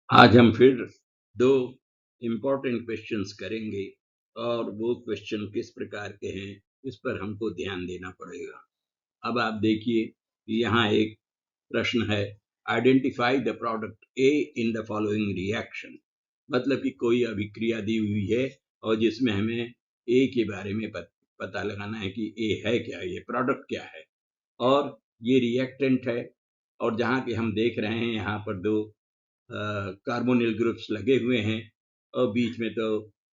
आज हम फिर दो इम्पोर्टेंट क्वेश्चंस करेंगे और वो क्वेश्चन किस प्रकार के हैं इस पर हमको ध्यान देना पड़ेगा। अब आप देखिए, यहाँ एक प्रश्न है, identify the product A in the following reaction. मतलब कि कोई अभिक्रिया दी हुई है और जिसमें हमें ए के बारे में पता लगाना है कि ए है क्या, ये प्रोडक्ट क्या है और ये रिएक्टेंट है। और जहाँ के हम देख रहे हैं यहाँ पर दो कार्बोनिल ग्रुप्स लगे हुए हैं और बीच में तो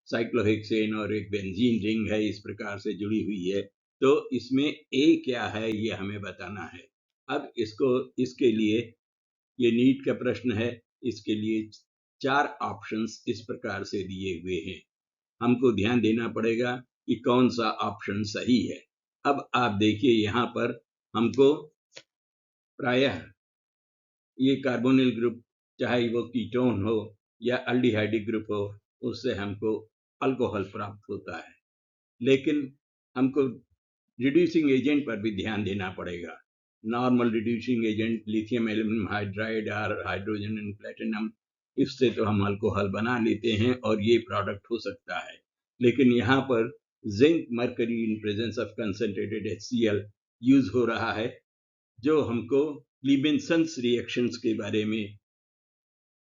साइक्लोहेक्सेन और एक बेंजीन रिंग है, इस प्रकार से जुड़ी हुई है। तो इसमें ए क्या है ये हमें बताना है। अब इसके लिए ये नीट का प्रश्न है, इसके लिए 4 ऑप्शंस इस प्रकार से दिए हुए हैं। हमको ध्यान देना पड़ेगा कि कौन सा ऑप्शन सही है। अब आप देखिए यहाँ पर हमको प्रायः ये कार्बोनिल ग्रुप, चाहे वो कीटोन हो या अल्डिहाइडिक ग्रुप हो, उससे हमको अल्कोहल प्राप्त होता है। लेकिन हमको रिड्यूसिंग एजेंट पर भी ध्यान देना पड़ेगा। Normal reducing agent lithium aluminium hydride और हाइड्रोजन एंड प्लेटिनम, इससे तो हम अल्कोहल बना लेते हैं और ये प्रोडक्ट हो सकता है। लेकिन यहाँ पर zinc mercury in presence of concentrated HCl use हो रहा है, जो हमको क्लीबेंसन्स रिएक्शंस के बारे में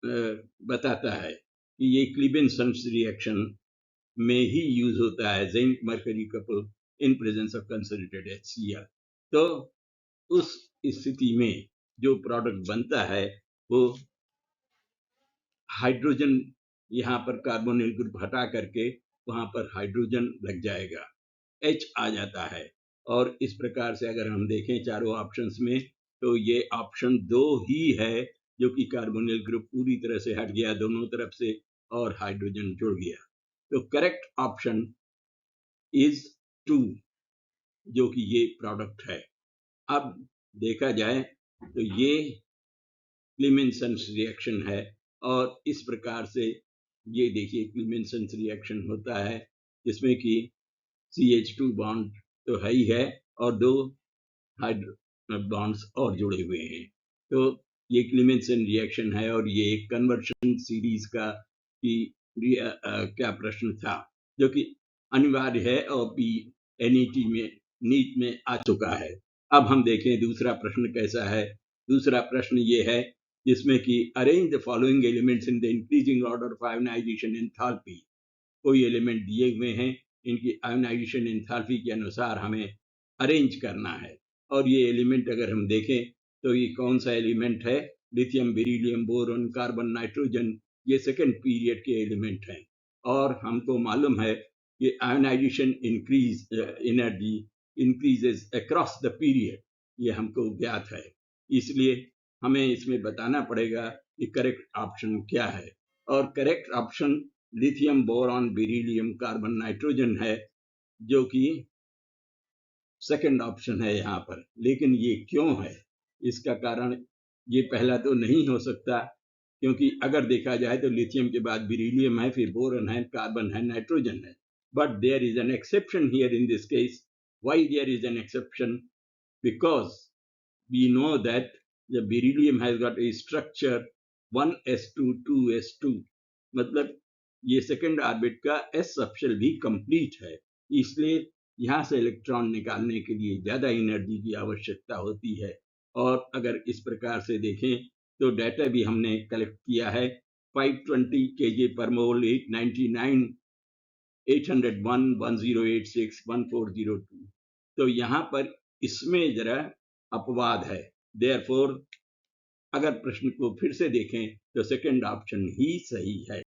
बताता है कि ये क्लीबेंसन्स रिएक्शन में ही यूज होता है zinc mercury couple in presence of concentrated HCl। तो उस स्थिति में जो प्रोडक्ट बनता है वो हाइड्रोजन, यहाँ पर कार्बोनिल ग्रुप हटा करके वहां पर हाइड्रोजन लग जाएगा, H आ जाता है। और इस प्रकार से अगर हम देखें चारों ऑप्शंस में, तो ये ऑप्शन 2 ही है जो कि कार्बोनिल ग्रुप पूरी तरह से हट गया दोनों तरफ से और हाइड्रोजन जुड़ गया। तो करेक्ट ऑप्शन इज 2, जो कि ये प्रोडक्ट है। अब देखा जाए तो ये क्लीमेंसन्स रिएक्शन है और इस प्रकार से ये देखिए क्लीमेंसन्स रिएक्शन होता है जिसमें कि CH2 बॉन्ड तो है ही है और 2 हाइड्रो बॉन्ड्स और जुड़े हुए हैं। तो ये क्लीमेंसन रिएक्शन है और ये एक कन्वर्शन सीरीज का क्या प्रश्न था जो कि अनिवार्य है और भी NET में नीट में आ चुका है। अब हम देखें दूसरा प्रश्न कैसा है। दूसरा प्रश्न ये है जिसमें कि arrange the following elements in the increasing order of ionisation enthalpy. कोई एलिमेंट दिए हुए हैं, इनकी आयोनाइजेशन एंथैल्पी के अनुसार हमें अरेंज करना है। और ये एलिमेंट अगर हम देखें तो ये कौन सा एलिमेंट है, lithium beryllium boron carbon nitrogen, ये सेकेंड पीरियड के एलिमेंट हैं। और हमको मालूम है कि ionization energy increases across the period, ये हमको ज्ञात है। इसलिए हमें इसमें बताना पड़ेगा कि करेक्ट ऑप्शन क्या है। और correct option lithium boron beryllium carbon nitrogen है, जो कि सेकंड ऑप्शन है यहाँ पर। लेकिन ये क्यों है, इसका कारण ये पहला तो नहीं हो सकता, क्योंकि अगर देखा जाए तो लिथियम के बाद बेरिलियम है, फिर बोरॉन है, कार्बन है, नाइट्रोजन है। But there is an exception here in this case. Why there is an exception? Because we know that the beryllium has got a structure 1s2 2s2, मतलब ये second orbit का s subshell भी complete है। इसलिए यहाँ से electron निकालने के लिए ज़्यादा एनर्जी की आवश्यकता होती है। और अगर इस प्रकार से देखें तो डाटा भी हमने कलेक्ट किया है, 520 kg per mole, 899, 801, 1086, 1402। तो यहाँ पर इसमें जरा अपवाद है। देयरफॉर अगर प्रश्न को फिर से देखें तो सेकंड ऑप्शन ही सही है।